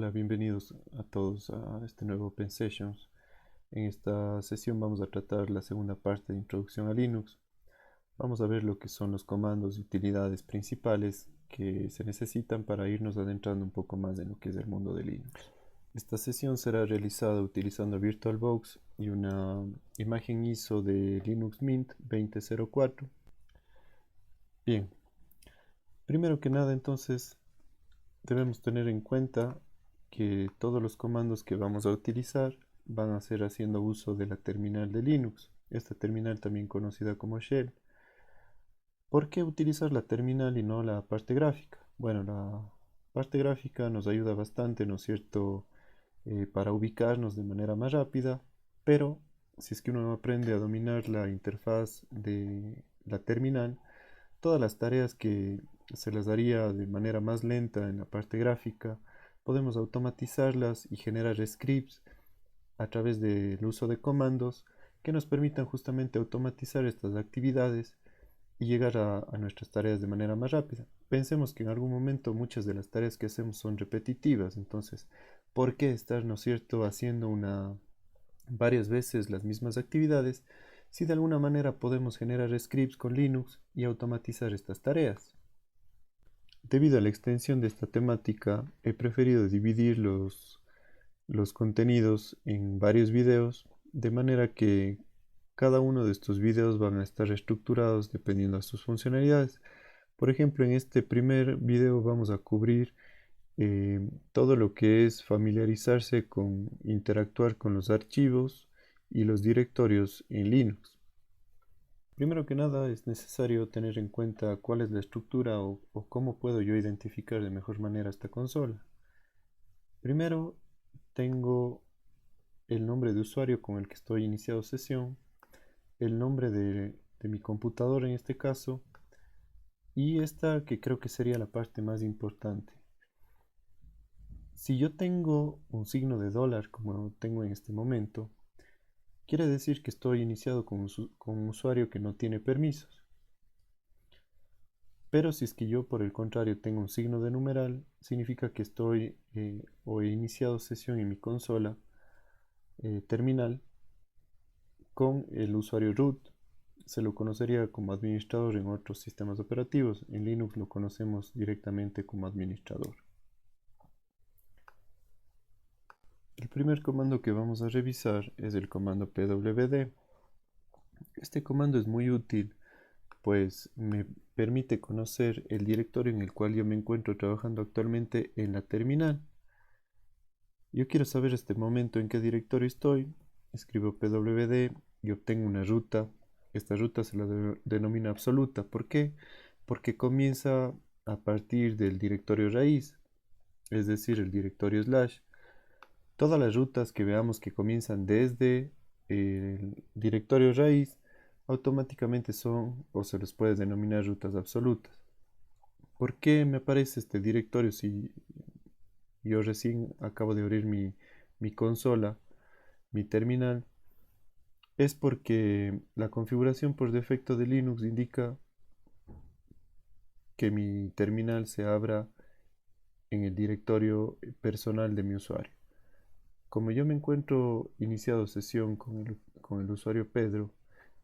Hola, bienvenidos a todos a este nuevo Open Sessions. En esta sesión vamos a tratar la segunda parte de Introducción a Linux. Vamos a ver lo que son los comandos y utilidades principales que se necesitan para irnos adentrando un poco más en lo que es el mundo de Linux. Esta sesión será realizada utilizando VirtualBox y una imagen ISO de Linux Mint 2004. Bien, primero que nada entonces debemos tener en cuenta que todos los comandos que vamos a utilizar van a ser haciendo uso de la terminal de Linux, esta terminal también conocida como Shell. ¿Por qué utilizar la terminal y no la parte gráfica? Bueno, la parte gráfica nos ayuda bastante, ¿no es cierto?, para ubicarnos de manera más rápida, pero si es que uno no aprende a dominar la interfaz de la terminal, todas las tareas que se las daría de manera más lenta en la parte gráfica, podemos automatizarlas y generar scripts a través del uso de comandos que nos permitan justamente automatizar estas actividades y llegar a nuestras tareas de manera más rápida. Pensemos que en algún momento muchas de las tareas que hacemos son repetitivas, entonces, ¿por qué estar, no es cierto?, haciendo varias veces las mismas actividades si de alguna manera podemos generar scripts con Linux y automatizar estas tareas? Debido a la extensión de esta temática, he preferido dividir los contenidos en varios videos, de manera que cada uno de estos videos van a estar estructurados dependiendo de sus funcionalidades. Por ejemplo, en este primer video vamos a cubrir todo lo que es familiarizarse con interactuar con los archivos y los directorios en Linux. Primero que nada es necesario tener en cuenta cuál es la estructura o cómo puedo yo identificar de mejor manera esta consola. Primero tengo el nombre de usuario con el que estoy iniciando sesión, el nombre de mi computador en este caso, y esta que creo que sería la parte más importante. Si yo tengo un signo de dólar como tengo en este momento, quiere decir que estoy iniciado con un usuario que no tiene permisos. Pero si es que yo por el contrario tengo un signo de numeral, significa que estoy o he iniciado sesión en mi consola terminal con el usuario root. Se lo conocería como administrador en otros sistemas operativos. En Linux lo conocemos directamente como administrador. El primer comando que vamos a revisar es el comando pwd. Este comando es muy útil, pues me permite conocer el directorio en el cual yo me encuentro trabajando actualmente en la terminal. Yo quiero saber este momento en qué directorio estoy. Escribo pwd y obtengo una ruta. Esta ruta se la denomina absoluta. ¿Por qué? Porque comienza a partir del directorio raíz, es decir, el directorio slash. Todas las rutas que veamos que comienzan desde el directorio raíz automáticamente son o se les puede denominar rutas absolutas. ¿Por qué me aparece este directorio si yo recién acabo de abrir mi consola, mi terminal? Es porque la configuración por defecto de Linux indica que mi terminal se abra en el directorio personal de mi usuario. Como yo me encuentro iniciado sesión con el usuario Pedro,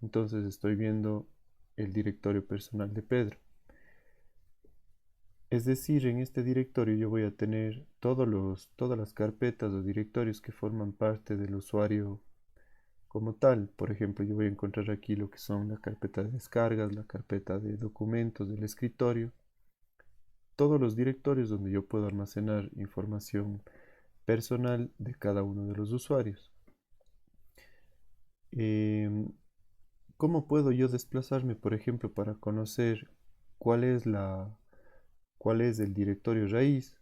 entonces estoy viendo el directorio personal de Pedro. Es decir, en este directorio yo voy a tener todas las carpetas o directorios que forman parte del usuario como tal. Por ejemplo, yo voy a encontrar aquí lo que son la carpeta de descargas, la carpeta de documentos del escritorio, todos los directorios donde yo puedo almacenar información personal de cada uno de los usuarios. Em, ¿Cómo puedo yo desplazarme, por ejemplo, para conocer cuál es cuál es el directorio raíz?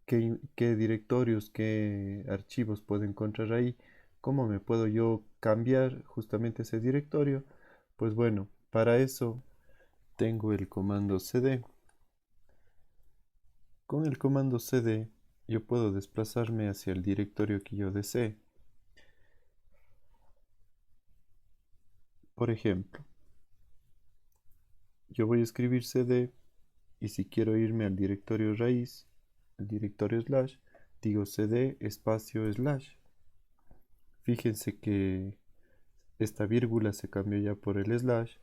¿Qué directorios, qué archivos puedo encontrar ahí? ¿Cómo me puedo yo cambiar justamente ese directorio? Pues bueno, para eso tengo el comando cd. Con el comando cd yo puedo desplazarme hacia el directorio que yo desee. Por ejemplo, yo voy a escribir cd y si quiero irme al directorio raíz, el directorio slash, digo cd espacio slash. Fíjense que esta vírgula se cambió ya por el slash.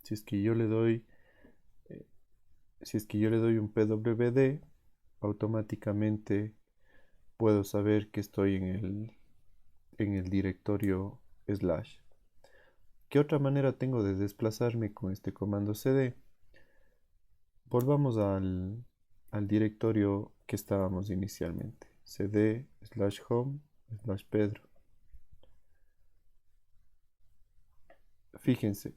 Si es que yo le doy un pwd, automáticamente puedo saber que estoy en el directorio slash. ¿Qué otra manera tengo de desplazarme con este comando cd? Volvamos al directorio que estábamos inicialmente, cd slash home slash pedro. Fíjense,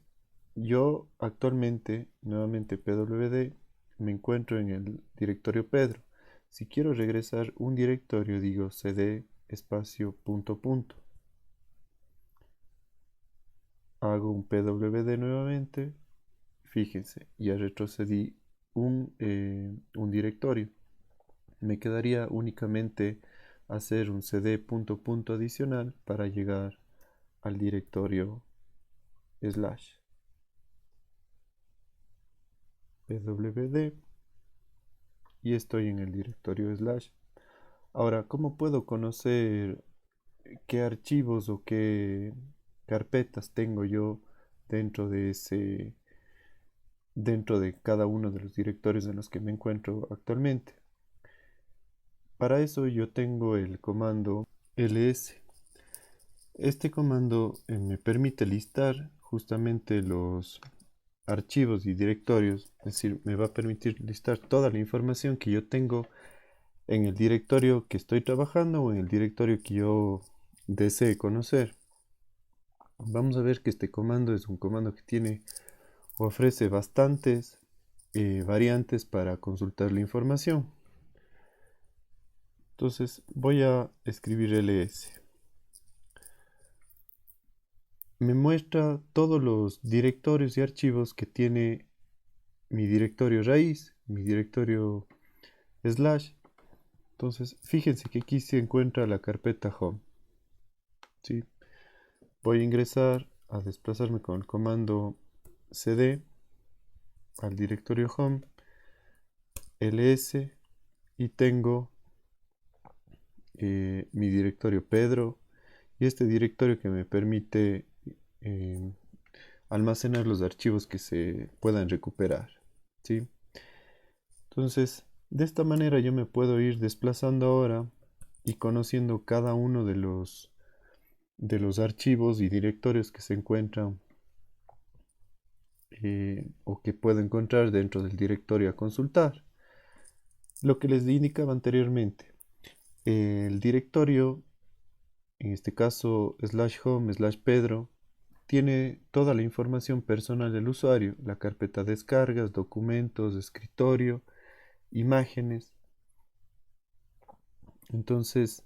yo actualmente, nuevamente pwd, me encuentro en el directorio pedro. Si quiero regresar un directorio, digo cd espacio punto punto. Hago un pwd nuevamente. Fíjense, ya retrocedí un directorio. Me quedaría únicamente hacer un cd punto punto adicional para llegar al directorio slash pwd y estoy en el directorio slash. Ahora, ¿cómo puedo conocer qué archivos o qué carpetas tengo yo dentro dentro de cada uno de los directorios en los que me encuentro actualmente? Para eso yo tengo el comando ls. Este comando me permite listar justamente los archivos y directorios, es decir, me va a permitir listar toda la información que yo tengo en el directorio que estoy trabajando o en el directorio que yo desee conocer. Vamos a ver que este comando es un comando que tiene o ofrece bastantes variantes para consultar la información. Entonces voy a escribir ls. Me muestra todos los directorios y archivos que tiene mi directorio raíz, mi directorio slash. Entonces, fíjense que aquí se encuentra la carpeta home. ¿Sí? Voy a ingresar, a desplazarme con el comando cd al directorio home, ls, y tengo mi directorio pedro y este directorio que me permite eh, almacenar los archivos que se puedan recuperar. ¿Sí? Entonces, de esta manera yo me puedo ir desplazando ahora y conociendo cada uno de los archivos y directorios que se encuentran o que puedo encontrar dentro del directorio a consultar. Lo que les indicaba anteriormente, el directorio, en este caso slash home slash pedro, tiene toda la información personal del usuario, la carpeta descargas, documentos, escritorio, imágenes. Entonces,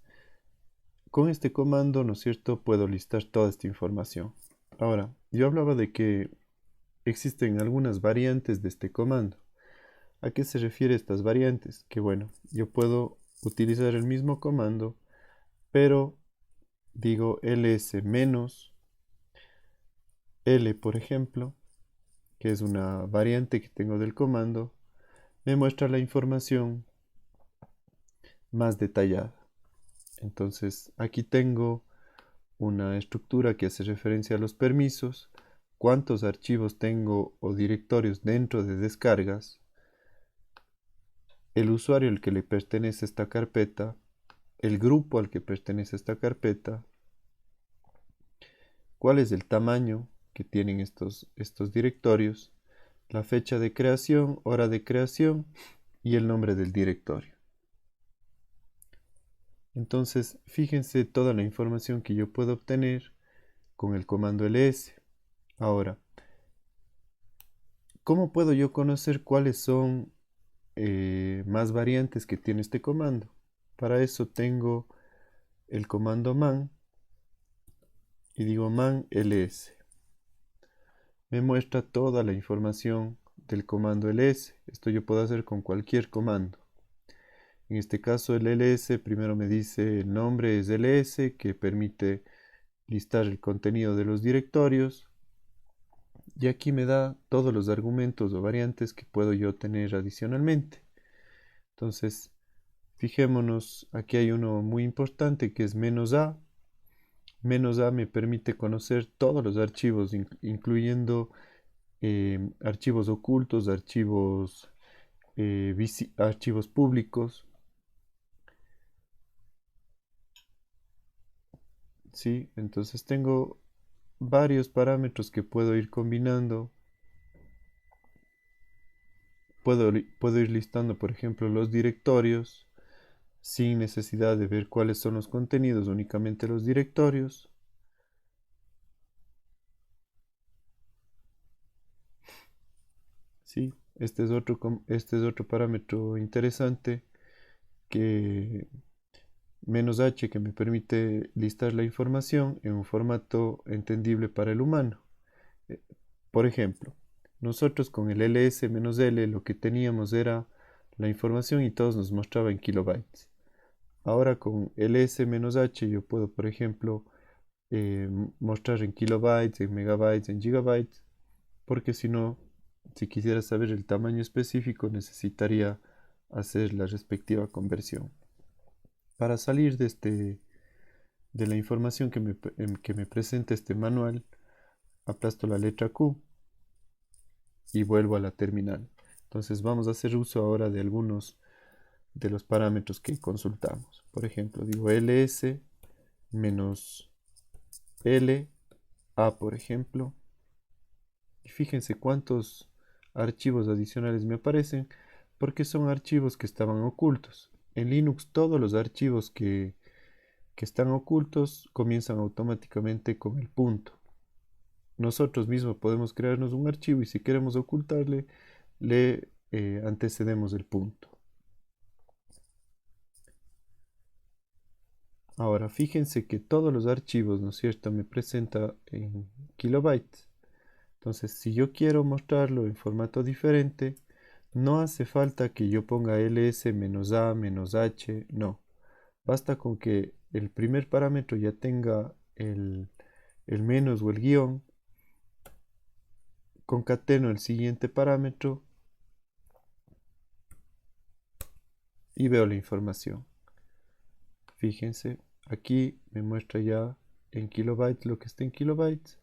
con este comando, ¿no es cierto?, puedo listar toda esta información. Ahora, yo hablaba de que existen algunas variantes de este comando. ¿A qué se refiere estas variantes? Que bueno, yo puedo utilizar el mismo comando, pero digo ls menos l, por ejemplo, que es una variante que tengo del comando, me muestra la información más detallada. Entonces aquí tengo una estructura que hace referencia a los permisos, cuántos archivos tengo o directorios dentro de descargas, el usuario al que le pertenece esta carpeta, el grupo al que pertenece esta carpeta, cuál es el tamaño que tienen estos directorios, la fecha de creación, hora de creación y el nombre del directorio. Entonces, fíjense toda la información que yo puedo obtener con el comando ls. Ahora, ¿cómo puedo yo conocer cuáles son más variantes que tiene este comando? Para eso tengo el comando man y digo man ls. Me muestra toda la información del comando ls. Esto yo puedo hacer con cualquier comando. En este caso el ls primero me dice el nombre es ls, que permite listar el contenido de los directorios. Y aquí me da todos los argumentos o variantes que puedo yo tener adicionalmente. Entonces, fijémonos, aquí hay uno muy importante que es -a. -a me permite conocer todos los archivos, incluyendo archivos ocultos, archivos públicos, ¿sí? Entonces tengo varios parámetros que puedo ir combinando. Puedo ir listando, por ejemplo, los directorios sin necesidad de ver cuáles son los contenidos, únicamente los directorios. ¿Sí? Este es otro parámetro interesante que -h que me permite listar la información en un formato entendible para el humano. Eh, Por ejemplo, nosotros con el ls-l lo que teníamos era la información y todos nos mostraba en kilobytes. Ahora con ls-h yo puedo, por ejemplo, mostrar en kilobytes, en megabytes, en gigabytes, porque si no, si quisiera saber el tamaño específico, necesitaría hacer la respectiva conversión. Para salir de la información que me presenta este manual, aplasto la letra Q y vuelvo a la terminal. Entonces vamos a hacer uso ahora de algunos de los parámetros que consultamos. Por ejemplo, digo ls menos l a, por ejemplo, y fíjense cuántos archivos adicionales me aparecen, porque son archivos que estaban ocultos. En Linux todos los archivos que están ocultos comienzan automáticamente con el punto. Nosotros mismos podemos crearnos un archivo y si queremos ocultarle, le antecedemos el punto. Ahora, fíjense que todos los archivos, ¿no es cierto?, me presenta en kilobytes. Entonces, si yo quiero mostrarlo en formato diferente, no hace falta que yo ponga ls-a-h, no. Basta con que el primer parámetro ya tenga el menos o el guión, concateno el siguiente parámetro y veo la información. Fíjense, aquí me muestra ya en kilobytes lo que está en kilobytes.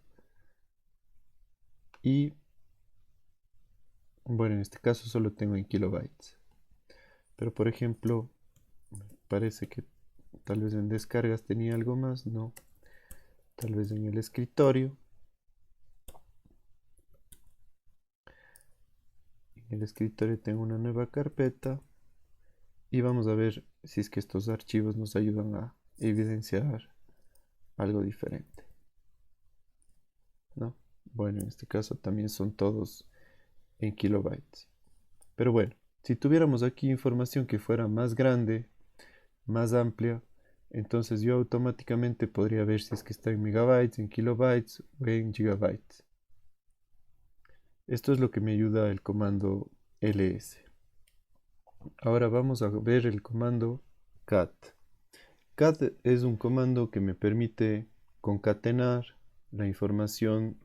Y bueno, en este caso solo tengo en kilobytes. Pero por ejemplo, parece que tal vez en descargas tenía algo más, no. Tal vez en el escritorio. En el escritorio tengo una nueva carpeta. Y vamos a ver si es que estos archivos nos ayudan a evidenciar algo diferente, ¿no? Bueno, en este caso también son todos en kilobytes. Pero bueno, si tuviéramos aquí información que fuera más grande, más amplia, entonces yo automáticamente podría ver si es que está en megabytes, en kilobytes o en gigabytes. Esto es lo que me ayuda el comando ls. Ahora vamos a ver el comando cat. Cat es un comando que me permite concatenar la información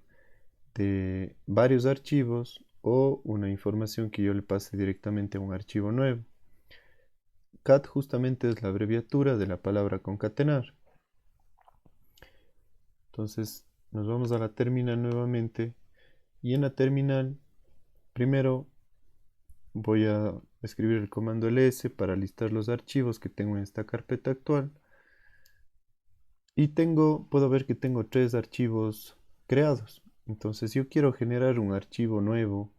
de varios archivos o una información que yo le pase directamente a un archivo nuevo. Cat justamente es la abreviatura de la palabra concatenar. Entonces nos vamos a la terminal nuevamente y en la terminal primero voy a escribir el comando ls para listar los archivos que tengo en esta carpeta actual. Y puedo ver que tengo 3 archivos creados. Entonces yo quiero generar un archivo nuevo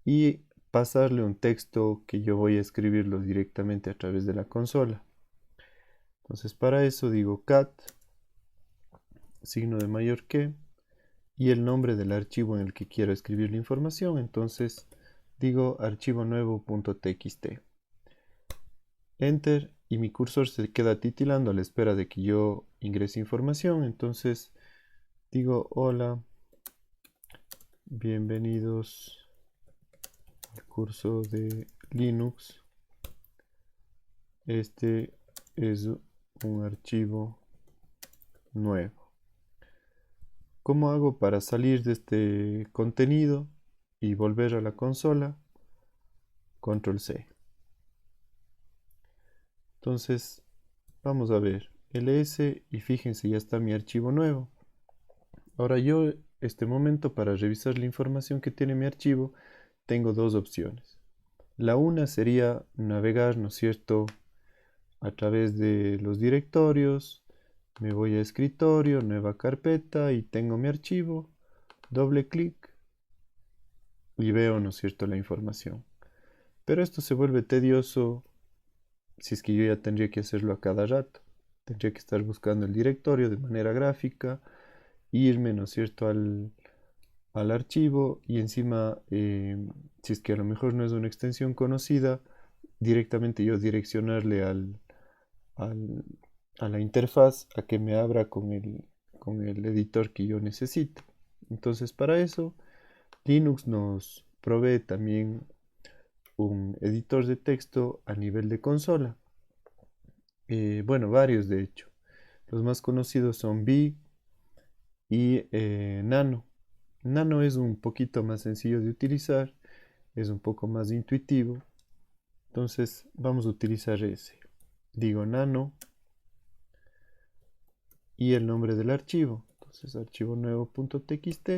y pasarle un texto que yo voy a escribirlo directamente a través de la consola. Entonces para eso digo cat, signo de mayor que, y el nombre del archivo en el que quiero escribir la información. Entonces digo archivo nuevo.txt. Enter y mi cursor se queda titilando a la espera de que yo ingrese información. Entonces digo hola, bienvenidos al curso de Linux. Este es un archivo nuevo. ¿Cómo hago para salir de este contenido y volver a la consola? Control C. Entonces, vamos a ver ls y fíjense, ya está mi archivo nuevo. Ahora yo, este momento, para revisar la información que tiene mi archivo, tengo dos opciones. La una sería navegar, ¿no es cierto?, a través de los directorios. Me voy a escritorio, nueva carpeta y tengo mi archivo. Doble clic y veo, ¿no es cierto?, la información. Pero esto se vuelve tedioso si es que yo ya tendría que hacerlo a cada rato. Tendría que estar buscando el directorio de manera gráfica, irme, ¿no es cierto?, al archivo y encima, si es que a lo mejor no es una extensión conocida, directamente yo direccionarle al- a la interfaz a que me abra con el editor que yo necesito. Entonces, para eso, Linux nos provee también un editor de texto a nivel de consola. Bueno, varios de hecho. Los más conocidos son Vi y Nano. Nano es un poquito más sencillo de utilizar, es un poco más intuitivo. Entonces vamos a utilizar ese. Digo Nano y el nombre del archivo. Entonces archivo nuevo.txt,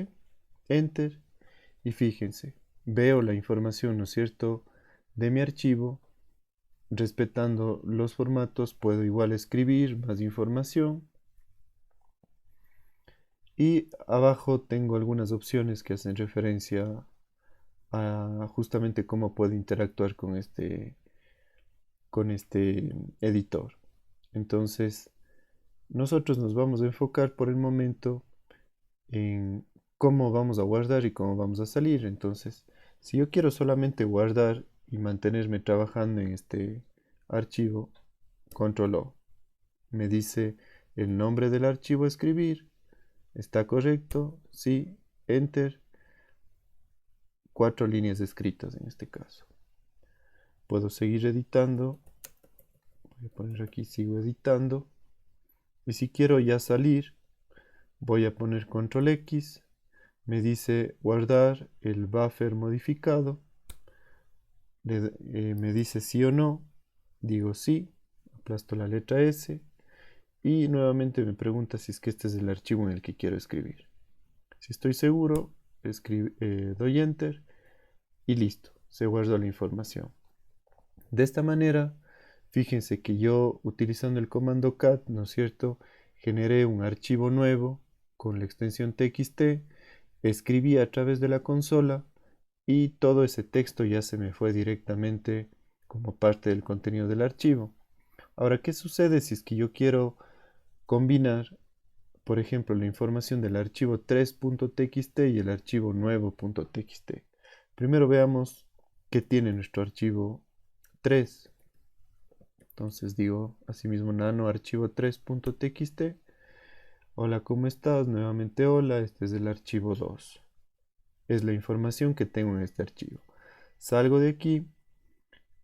enter y fíjense, veo la información, ¿no es cierto?, de mi archivo. Respetando los formatos puedo igual escribir más información. Y abajo tengo algunas opciones que hacen referencia a justamente cómo puedo interactuar con este editor. Entonces, nosotros nos vamos a enfocar por el momento en cómo vamos a guardar y cómo vamos a salir. Entonces, si yo quiero solamente guardar y mantenerme trabajando en este archivo, control O. Me dice el nombre del archivo a escribir. ¿Está correcto? Sí. Enter. 4 líneas escritas en este caso. Puedo seguir editando. Voy a poner aquí, sigo editando. Y si quiero ya salir, voy a poner control X. Me dice guardar el buffer modificado. Me dice sí o no. Digo sí. Aplasto la letra S. Y nuevamente me pregunta si es que este es el archivo en el que quiero escribir. Si estoy seguro, doy enter y listo. Se guardó la información. De esta manera, fíjense que yo utilizando el comando cat, ¿no es cierto?, generé un archivo nuevo con la extensión txt, escribí a través de la consola y todo ese texto ya se me fue directamente como parte del contenido del archivo. Ahora, ¿qué sucede si es que yo quiero combinar, por ejemplo, la información del archivo 3.txt y el archivo nuevo.txt? Primero veamos qué tiene nuestro archivo 3. Entonces digo asimismo nano archivo 3.txt. Hola, ¿cómo estás? Nuevamente hola, este es el archivo 2. Es la información que tengo en este archivo. Salgo de aquí,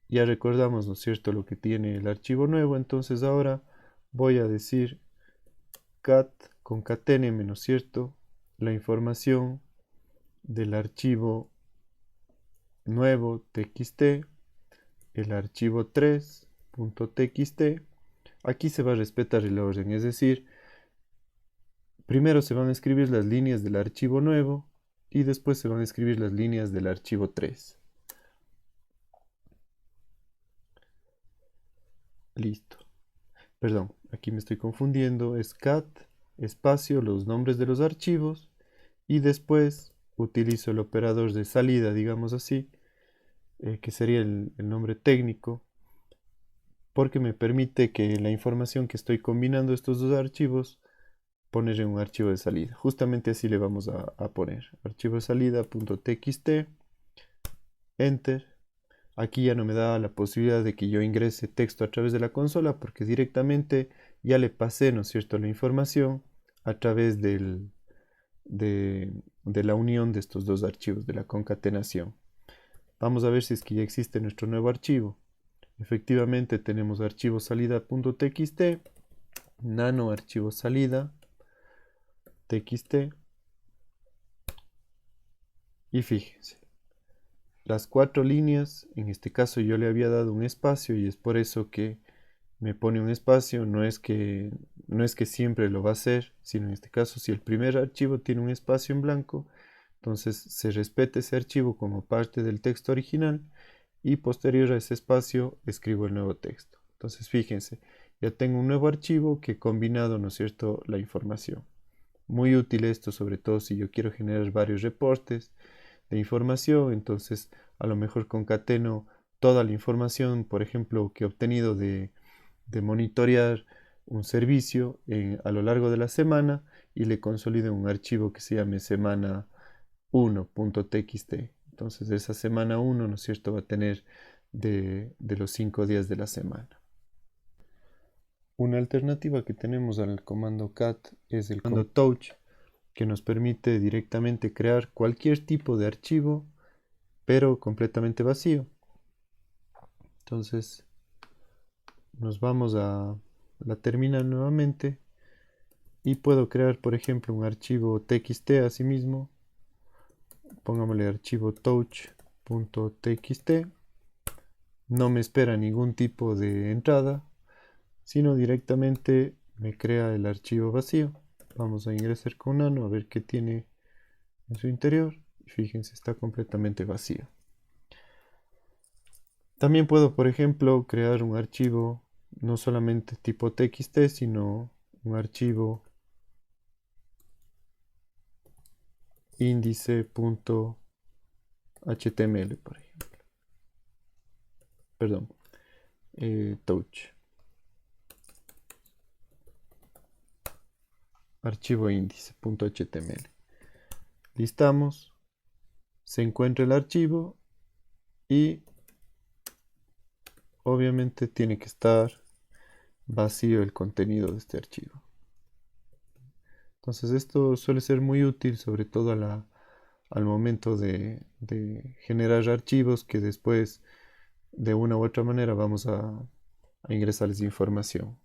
ya recordamos, ¿no es cierto?, lo que tiene el archivo nuevo. Entonces ahora voy a decir cat concaténeme, ¿no es cierto?, la información del archivo nuevo txt, el archivo 3.txt. Aquí se va a respetar el orden, es decir, primero se van a escribir las líneas del archivo nuevo y después se van a escribir las líneas del archivo 3. Listo. Perdón, aquí me estoy confundiendo. Es cat, espacio, los nombres de los archivos y después utilizo el operador de salida, digamos así, que sería el nombre técnico, porque me permite que la información que estoy combinando estos dos archivos poner en un archivo de salida. Justamente así le vamos a poner. Archivo de salida.txt, enter. Aquí ya no me da la posibilidad de que yo ingrese texto a través de la consola porque directamente ya le pasé, ¿no es cierto?, la información a través de la unión de estos dos archivos, de la concatenación. Vamos a ver si es que ya existe nuestro nuevo archivo. Efectivamente tenemos archivo salida.txt, nano archivo salida, txt, y fíjense, las 4 líneas, en este caso yo le había dado un espacio y es por eso que me pone un espacio, no es que siempre lo va a hacer, sino en este caso si el primer archivo tiene un espacio en blanco, entonces se respeta ese archivo como parte del texto original y posterior a ese espacio escribo el nuevo texto. Entonces fíjense, ya tengo un nuevo archivo que he combinado, ¿no es cierto?, la información. Muy útil esto, sobre todo si yo quiero generar varios reportes de información, entonces a lo mejor concateno toda la información, por ejemplo, que he obtenido de monitorear un servicio a lo largo de la semana y le consolido en un archivo que se llame semana1.txt. Entonces esa semana 1, ¿no es cierto?, va a tener de los 5 días de la semana. Una alternativa que tenemos al comando cat es el comando touch, que nos permite directamente crear cualquier tipo de archivo, pero completamente vacío. Entonces nos vamos a la terminal nuevamente y puedo crear, por ejemplo, un archivo txt asimismo. Pongámosle archivo touch.txt. No me espera ningún tipo de entrada, sino directamente me crea el archivo vacío. Vamos a ingresar con nano a ver qué tiene en su interior. Y fíjense, está completamente vacío. También puedo, por ejemplo, crear un archivo no solamente tipo txt, sino un archivo índice.html, por ejemplo. Perdón, touch. Archivo índice.html. Listamos, se encuentra el archivo y obviamente tiene que estar vacío el contenido de este archivo. Entonces esto suele ser muy útil, sobre todo al momento de generar archivos que después de una u otra manera vamos a ingresarles información.